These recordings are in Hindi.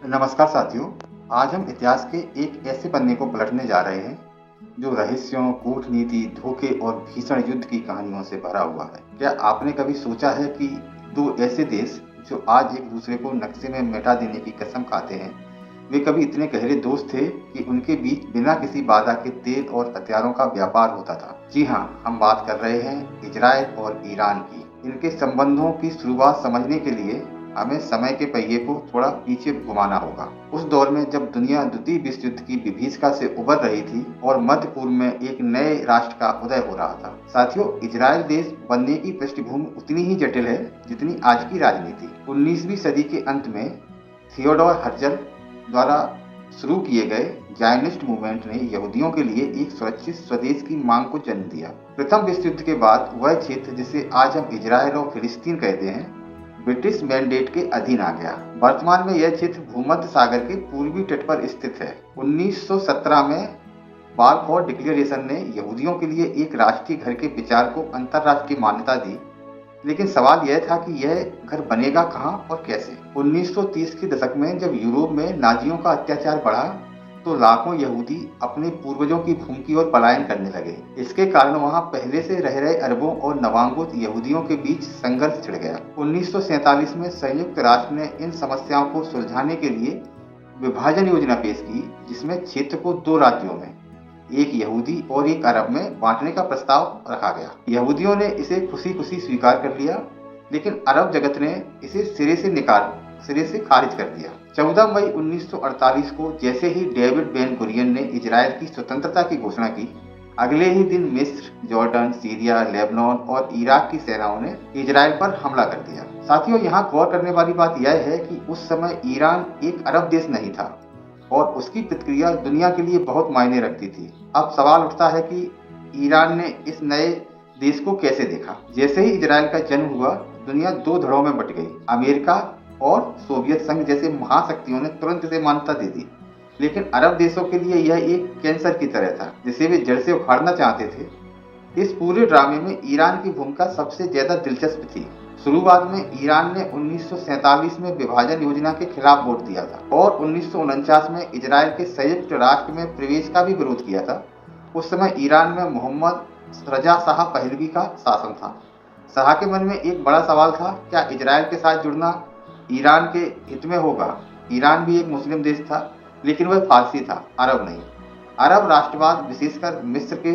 नमस्कार साथियों। आज हम इतिहास के एक ऐसे पन्ने को पलटने जा रहे हैं जो रहस्यों, कूटनीति, धोखे और भीषण युद्ध की कहानियों से भरा हुआ है। क्या आपने कभी सोचा है कि दो ऐसे देश जो आज एक दूसरे को नक्शे में मिटा देने की कसम खाते हैं, वे कभी इतने गहरे दोस्त थे कि उनके बीच बिना किसी बाधा के तेल और हथियारों का व्यापार होता था। जी हाँ, हम बात कर रहे हैं इजराइल और ईरान की। इनके संबंधों की शुरुआत समझने के लिए हमें समय के पहिए को थोड़ा पीछे घुमाना होगा। उस दौर में जब दुनिया द्वितीय विश्व युद्ध की विभीषिका से उबर रही थी और मध्य पूर्व में एक नए राष्ट्र का उदय हो रहा था। साथियों, इजराइल देश बनने की पृष्ठभूमि उतनी ही जटिल है जितनी आज की राजनीति। 19वीं सदी के अंत में थियोडोर हर्जल द्वारा शुरू किए गए जायनिस्ट मूवमेंट ने यहूदियों के लिए एक सुरक्षित स्वदेश की मांग को जन्म दिया। प्रथम विश्व युद्ध के बाद वह क्षेत्र जिसे आज हम इजराइल और फिलिस्तीन कहते हैं, ब्रिटिश मैंडेट के अधीन आ गया। वर्तमान में यह क्षेत्र भूमध्य सागर के पूर्वी तट पर स्थित है। 1917 में बालफोर डिक्लेरेशन ने यहूदियों के लिए एक राष्ट्रीय घर के विचार को अंतर्राष्ट्रीय मान्यता दी, लेकिन सवाल यह था कि यह घर बनेगा कहाँ और कैसे। 1930 के दशक में जब यूरोप में नाजियों का अत्याचार बढ़ा तो लाखों यहूदी अपने पूर्वजों की भूमि की ओर पलायन करने लगे। इसके कारण वहां पहले से रह रहे अरबों और नवांगोत यहूदियों के बीच संघर्ष छिड़ गया। 1947 में संयुक्त राष्ट्र ने इन समस्याओं को सुलझाने के लिए विभाजन योजना पेश की, जिसमें क्षेत्र को दो राज्यों में, एक यहूदी और एक अरब में बांटने का प्रस्ताव रखा गया। यहूदियों ने इसे खुशी खुशी स्वीकार कर लिया, लेकिन अरब जगत ने इसे सिरे से खारिज कर दिया। 14 मई 1948 को जैसे ही डेविड बेन गुरियन ने इजराइल की स्वतंत्रता की घोषणा की, अगले ही दिन मिस्र, जॉर्डन, सीरिया, लेबनान और इराक की सेनाओं ने इजराइल पर हमला कर दिया। साथियों, यहाँ गौर करने वाली बात यह है कि उस समय ईरान एक अरब देश नहीं था और उसकी प्रतिक्रिया दुनिया के लिए बहुत मायने रखती थी। अब सवाल उठता है कि ईरान ने इस नए देश को कैसे देखा। जैसे ही इजराइल का जन्म हुआ, दुनिया दो धड़ों में बट गई। अमेरिका और सोवियत संघ जैसे महाशक्तियों ने तुरंत इसे मान्यता दे दी, लेकिन अरब देशों के लिए यह एक कैंसर की तरह था जिसे वे जड़ से उखाड़ना चाहते थे। इस पूरे ड्रामे में ईरान की भूमिका सबसे ज्यादा दिलचस्प थी। शुरुआत में ईरान ने 1947 में विभाजन योजना के खिलाफ वोट दिया था और 1949 में इजराइल के संयुक्त राष्ट्र में प्रवेश का भी विरोध किया था। उस समय ईरान में मोहम्मद रजा शाह पहलवी का शासन था। शाह के मन में एक बड़ा सवाल था, क्या इजराइल के साथ जुड़ना ईरान के हित में होगा। ईरान भी एक मुस्लिम देश था, लेकिन वह फारसी था, अरब नहीं। अरब राष्ट्रवाद, विशेषकर मिस्र के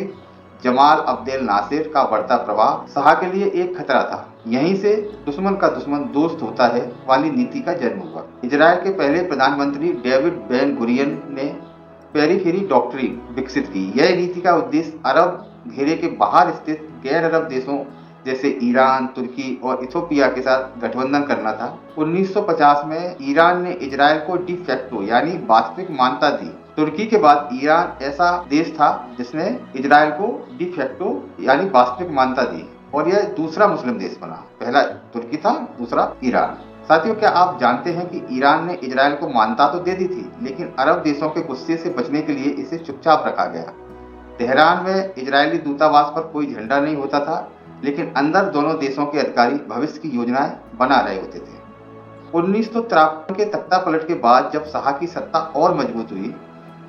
जमाल अब्देल नासिर का बढ़ता प्रभाव शाह के लिए एक खतरा था। यहीं से दुश्मन का दुश्मन दोस्त होता है वाली नीति का जन्म हुआ। इजराइल के पहले प्रधानमंत्री डेविड बेन गुरियन ने पेरीफेरी डॉक्ट्रिन विकसित की। यह नीति का उद्देश्य अरब घेरे के बाहर स्थित गैर अरब देशों जैसे ईरान, तुर्की और इथोपिया के साथ गठबंधन करना था। 1950 में ईरान ने इजराइल को डी फैक्टो यानी वास्तविक मान्यता दी। तुर्की के बाद ईरान ऐसा देश था जिसने इजराइल को डी फैक्टो यानी वास्तविक मान्यता दी और यह दूसरा मुस्लिम देश बना। पहला तुर्की था, दूसरा ईरान। साथियों, क्या आप जानते हैं कि ईरान ने इजराइल को मान्यता तो दे दी थी, लेकिन अरब देशों के गुस्से से बचने के लिए इसे चुपचाप रखा गया। तेहरान में इजरायली दूतावास पर कोई झंडा नहीं होता था, लेकिन अंदर दोनों देशों के अधिकारी भविष्य की योजनाएं बना रहे होते थे। 1953 के तख्तापलट के बाद जब शाह की सत्ता और मजबूत हुई,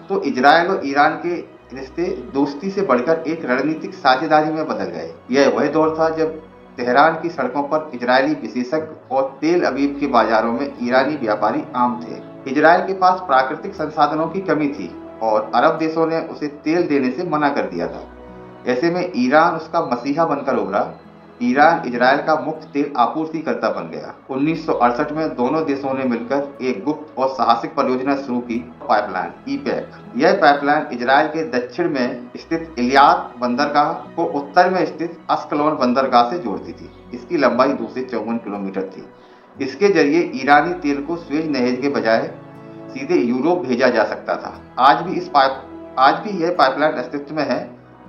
तो इजराइल और ईरान के रिश्ते दोस्ती से बढ़कर एक रणनीतिक साझेदारी में बदल गए। यह वह दौर था जब तेहरान की सड़कों पर इजरायली विशेषज्ञ और तेल अवीव के बाजारों में ईरानी व्यापारी आम थे। इजराइल के पास प्राकृतिक संसाधनों की कमी थी और अरब देशों ने उसे तेल देने से मना कर दिया था। ऐसे में ईरान उसका मसीहा बनकर उभरा। ईरान इजराइल का मुख्य तेल आपूर्तिकर्ता बन गया। 1968 में दोनों देशों ने मिलकर एक गुप्त और साहसिक परियोजना शुरू की, पाइपलाइन ईपैक। यह पाइपलाइन इजराइल के दक्षिण में स्थित इलियाद बंदरगाह को उत्तर में स्थित अस्कलोन बंदरगाह से जोड़ती थी। इसकी लंबाई 254 किलोमीटर थी। इसके जरिए ईरानी तेल को स्वेज नहर के बजाय सीधे यूरोप भेजा जा सकता था। आज भी यह पाइपलाइन अस्तित्व में है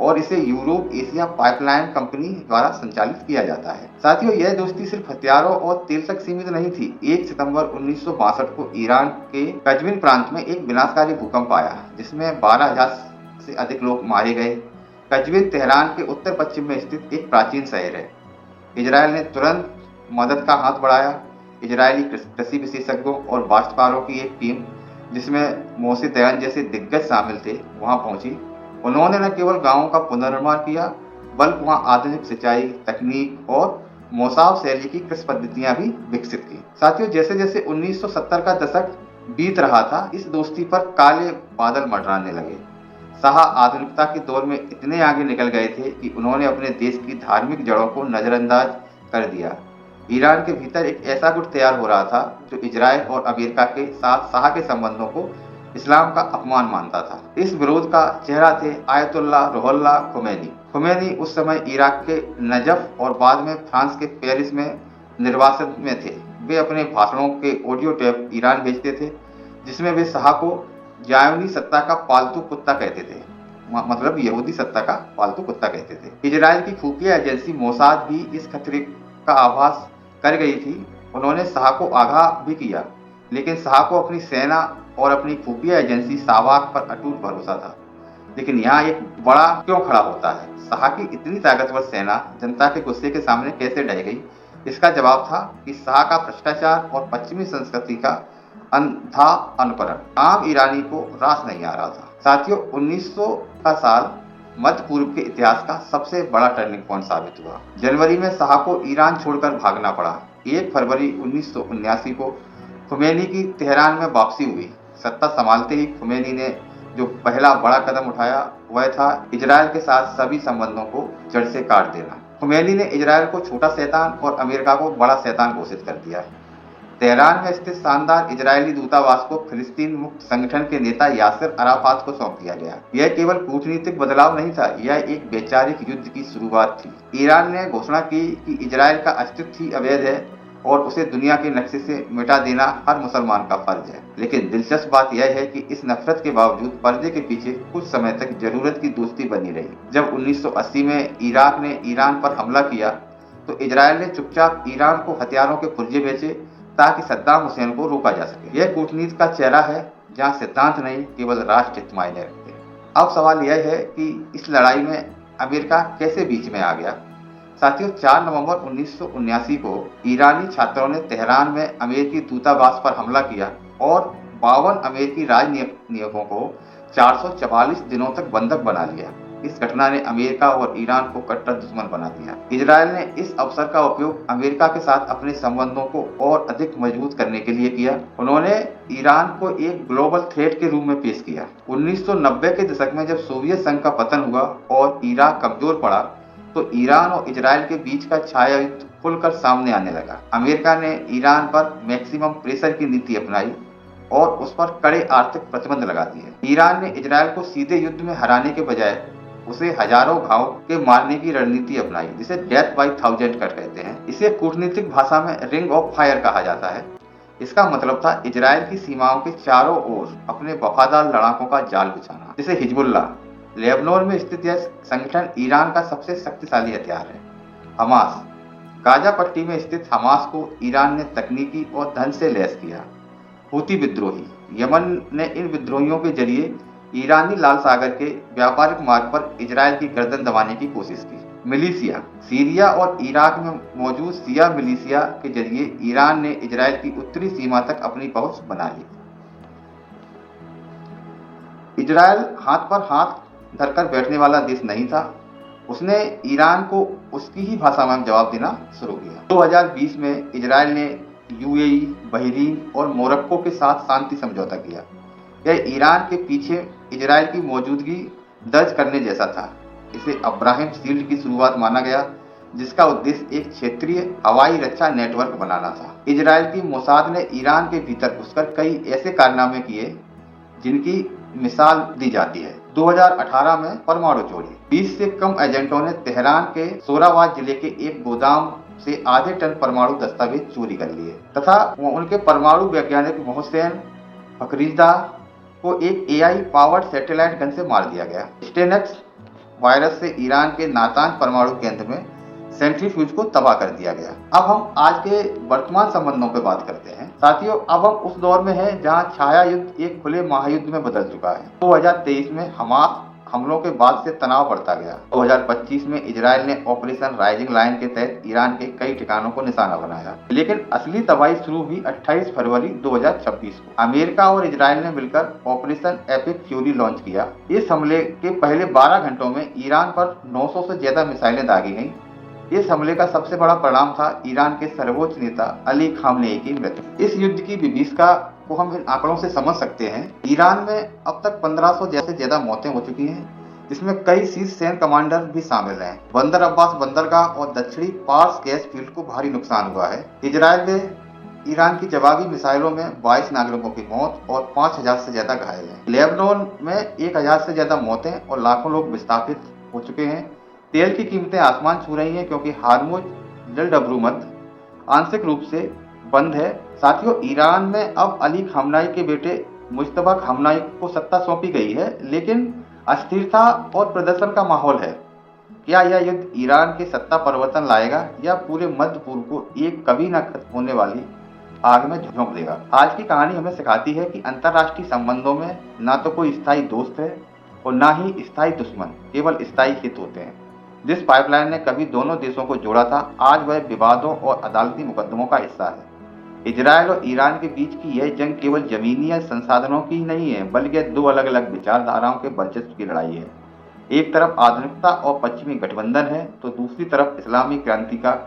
और इसे यूरोप एशिया पाइपलाइन कंपनी द्वारा संचालित किया जाता है। साथियों, यह दोस्ती सिर्फ हथियारों और तेल तक सीमित नहीं थी। 1 सितंबर 1962 को ईरान के कजविन प्रांत में एक विनाशकारी भूकंप आया, जिसमें 12,000 से अधिक लोग मारे गए। कजविन तेहरान के उत्तर पश्चिम में स्थित एक प्राचीन शहर है। इजराइल ने तुरंत मदद का हाथ बढ़ाया। इजरायली कृषि विशेषज्ञों और वास्तुकारों की एक टीम, जिसमें मोशे दयान जैसे दिग्गज शामिल थे, वहां पहुंची। उन्होंने न केवल गांवों का पुनर्निर्माण किया, बल्कि वहां आधुनिक सिंचाई तकनीक और मोसाव शैली की कृषि पद्धतियां भी विकसित की। साथियों, जैसे जैसे 1970 का दशक बीत रहा था, इस दोस्ती पर काले बादल मंडराने लगे। शाह आधुनिकता के दौर में इतने आगे निकल गए थे कि उन्होंने अपने देश की धार्मिक जड़ों को नजरअंदाज कर दिया। ईरान के भीतर एक ऐसा गुट तैयार हो रहा था जो इजराइल और अमेरिका के साथ शाह के संबंधों को इस्लाम का अपमान मानता था। इस विरोध का चेहरा थे आयतुल्लाह रुहुल्लाह खुमैनी। खुमैनी उस समय इराक के नजफ और बाद में फ्रांस के पेरिस में निर्वासन में थे। वे अपने भाषणों के ऑडियो टेप ईरान भेजते थे, जिसमें वे शाह को जायोनी सत्ता का पालतू कुत्ता कहते थे, मतलब यहूदी सत्ता का पालतू कुत्ता कहते थे। इजराइल की खुफिया एजेंसी मोसाद भी इस खतरे का आभास कर गई थी। उन्होंने शाह को आगाह भी किया, लेकिन शाह को अपनी सेना और अपनी खुफिया एजेंसी सावाक पर अटूट भरोसा था। लेकिन यहाँ एक बड़ा क्यों खड़ा होता है? शाह की इतनी ताकतवर सेना जनता के गुस्से के सामने कैसे ढह गई? इसका जवाब था कि शाह का भ्रष्टाचार और पश्चिमी संस्कृति का अंधा अनुकरण आम ईरानी को रास नहीं आ रहा था। साथियों, 1900 का साल मध्य पूर्व के इतिहास का सबसे बड़ा टर्निंग पॉइंट साबित हुआ। जनवरी में शाह को ईरान छोड़कर भागना पड़ा। 1 फरवरी 1979 को खुमैनी की तेहरान में वापसी हुई। सत्ता संभालते ही खुमैनी ने जो पहला बड़ा कदम उठाया वह था इजराइल के साथ सभी संबंधों को जड़ से काट देना। खुमैनी ने इजराइल को छोटा शैतान और अमेरिका को बड़ा शैतान घोषित कर दिया। तेहरान में स्थित शानदार इजरायली दूतावास को फिलिस्तीन मुक्त संगठन के नेता यासिर अराफात को सौंप दिया गया। यह केवल कूटनीतिक बदलाव नहीं था, यह एक वैचारिक युद्ध की शुरुआत थी। ईरान ने घोषणा की कि इजराइल का अस्तित्व ही अवैध है और उसे दुनिया के नक्शे से मिटा देना हर मुसलमान का फर्ज है। लेकिन दिलचस्प बात यह है कि इस नफरत के बावजूद पर्दे के पीछे कुछ समय तक जरूरत की दोस्ती बनी रही। जब 1980 में इराक ने ईरान पर हमला किया तो इजराइल ने चुपचाप ईरान को हथियारों के पुर्जे बेचे ताकि सद्दाम हुसैन को रोका जा सके। यह कूटनीति का चेहरा है जहां सिद्धांत नहीं, केवल राष्ट्रहित मायने रखते हैं। अब सवाल यह है कि इस लड़ाई में अमेरिका कैसे बीच में आ गया? साथियों, 4 नवंबर 1979 को ईरानी छात्रों ने तेहरान में अमेरिकी दूतावास पर हमला किया और 52 अमेरिकी राजनयिकों को 444 दिनों तक बंधक बना लिया। इस घटना ने अमेरिका और ईरान को कट्टर दुश्मन बना दिया। इजराइल ने इस अवसर का उपयोग अमेरिका के साथ अपने संबंधों को और अधिक मजबूत करने के लिए किया। उन्होंने ईरान को एक ग्लोबल थ्रेट के रूप में पेश किया। 1990 के दशक में जब सोवियत संघ का पतन हुआ और इराक कमजोर पड़ा तो ईरान और इजराइल के बीच का छाया युद्ध खुलकर सामने आने लगा। अमेरिका ने ईरान पर मैक्सिमम प्रेशर की नीति अपनाई और उस पर कड़े आर्थिक प्रतिबंध लगा दिए। ईरान ने इजराइल को सीधे युद्ध में हराने के बजाय उसे हजारों घाव के मारने की रणनीति अपनाई, जिसे डेथ बाय 1000 कट कहते हैं। इसे कूटनीतिक भाषा में रिंग ऑफ फायर कहा जाता है। इसका मतलब था इजराइल की सीमाओं के चारों ओर अपने वफादार लड़ाकों का जाल बिछाना। जैसे हिजबुल्लाह, लेबनान में स्थित यह संगठन ईरान का सबसे शक्तिशाली हथियार है। हमास, गाजा पट्टी में स्थित हमास को ईरान ने तकनीकी और धन से लैस किया। हूती विद्रोही, यमन ने इन विद्रोहियों के जरिए ईरानी लाल सागर के व्यापारिक मार्ग पर इजराइल की गर्दन दबाने की कोशिश की। मिलिशिया, सीरिया और इराक में मौजूद शिया मिलिशिया के जरिए ईरान ने इजराइल की उत्तरी सीमा तक अपनी पहुंच बना ली। इजराइल हाथ पर हाथ धरकर बैठने वाला देश नहीं था। उसने ईरान को उसकी ही भाषा में जवाब देना शुरू किया। 2020 में इजराइल ने यूएई, बहरीन और मोरक्को के साथ शांति समझौता किया। यह ईरान के पीछे इजराइल की मौजूदगी दर्ज करने जैसा था। इसे अब्राहिम शील्ड की शुरुआत माना गया, जिसका उद्देश्य एक क्षेत्रीय हवाई रक्षा नेटवर्क बनाना था। इजराइल की मोसाद ने ईरान के भीतर घुसकर कई ऐसे कारनामे किए जिनकी मिसाल दी जाती है। 2018 में परमाणु चोरी, 20 से कम एजेंटों ने तेहरान के सोरावाद जिले के एक गोदाम से आधे टन परमाणु दस्तावेज चोरी कर लिए तथा उनके परमाणु वैज्ञानिक मोहसेन फखरीदा को एक एआई पावर्ड सैटेलाइट गन से मार दिया गया। स्टेनेक्स वायरस से ईरान के नातांज परमाणु केंद्र में सेंट्रीफ्यूज को तबाह कर दिया गया। अब हम आज के वर्तमान संबंधों पर बात करते हैं। साथियों, अब हम उस दौर में हैं जहां छाया युद्ध एक खुले महायुद्ध में बदल चुका है। 2023 में हमलों के बाद से तनाव बढ़ता गया। 2025 में इजराइल ने ऑपरेशन राइजिंग लायन के तहत ईरान के कई ठिकानों को निशाना बनाया, लेकिन असली तबाही शुरू हुई 28 फरवरी 2026 को। अमेरिका और इजराइल ने मिलकर ऑपरेशन एपिक फ्यूरी लॉन्च किया। इस हमले के पहले 12 घंटों में ईरान पर 900 से ज्यादा मिसाइलें दागी गईं। इस हमले का सबसे बड़ा परिणाम था ईरान के सर्वोच्च नेता अली खामनेई की मृत्यु। इस युद्ध की विभीषिका को हम इन आंकड़ों से समझ सकते हैं। ईरान में अब तक 1500 से ज्यादा मौतें हो चुकी हैं, जिसमें कई शीर्ष सैन्य कमांडर भी शामिल हैं। बंदर अब्बास बंदरगाह और दक्षिणी पार्स गैस फील्ड को भारी नुकसान हुआ है। इजराइल में ईरान की जवाबी मिसाइलों में 22 नागरिकों की मौत और 5000 से ज्यादा घायल हैं। लेबनान में 1000 से ज्यादा मौतें और लाखों लोग विस्थापित हो चुके हैं। तेल की कीमतें आसमान छू रही हैं क्योंकि हार्मुज जलडब्रूमत आंशिक रूप से बंद है। साथियों, ईरान में अब अली खामनेई के बेटे मुज्तबा खामनेई को सत्ता सौंपी गई है, लेकिन अस्थिरता और प्रदर्शन का माहौल है। क्या यह युद्ध ईरान के सत्ता परिवर्तन लाएगा या पूरे मध्य पूर्व को एक कभी न खत्म होने वाली आग में झोंक देगा? आज की कहानी हमें सिखाती है कि अंतर्राष्ट्रीय संबंधों में न तो कोई स्थायी दोस्त है और न ही स्थायी दुश्मन, केवल स्थायी हित होते हैं। जिस पाइपलाइन ने कभी दोनों देशों को जोड़ा था, आज वह विवादों और अदालती मुकदमों का हिस्सा है। इजराइल और ईरान के बीच की यह जंग केवल जमीनी या संसाधनों की नहीं है, बल्कि दो अलग अलग विचारधाराओं के वर्चस्व की लड़ाई है। एक तरफ आधुनिकता और पश्चिमी गठबंधन है, तो दूसरी तरफ इस्लामी क्रांति का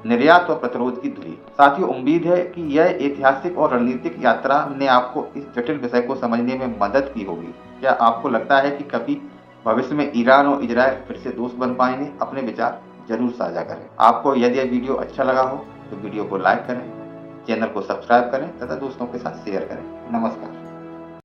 निर्यात और प्रतिरोध की धुरी। साथियों, उम्मीद है कि यह ऐतिहासिक और रणनीतिक यात्रा ने आपको इस जटिल विषय को समझने में मदद की होगी। क्या आपको लगता है कि कभी भविष्य में ईरान और इजराइल फिर से दोस्त बन पाएंगे? अपने विचार जरूर साझा करें। आपको यदि यह वीडियो अच्छा लगा हो तो वीडियो को लाइक करें, चैनल को सब्सक्राइब करें तथा दोस्तों के साथ शेयर करें। नमस्कार।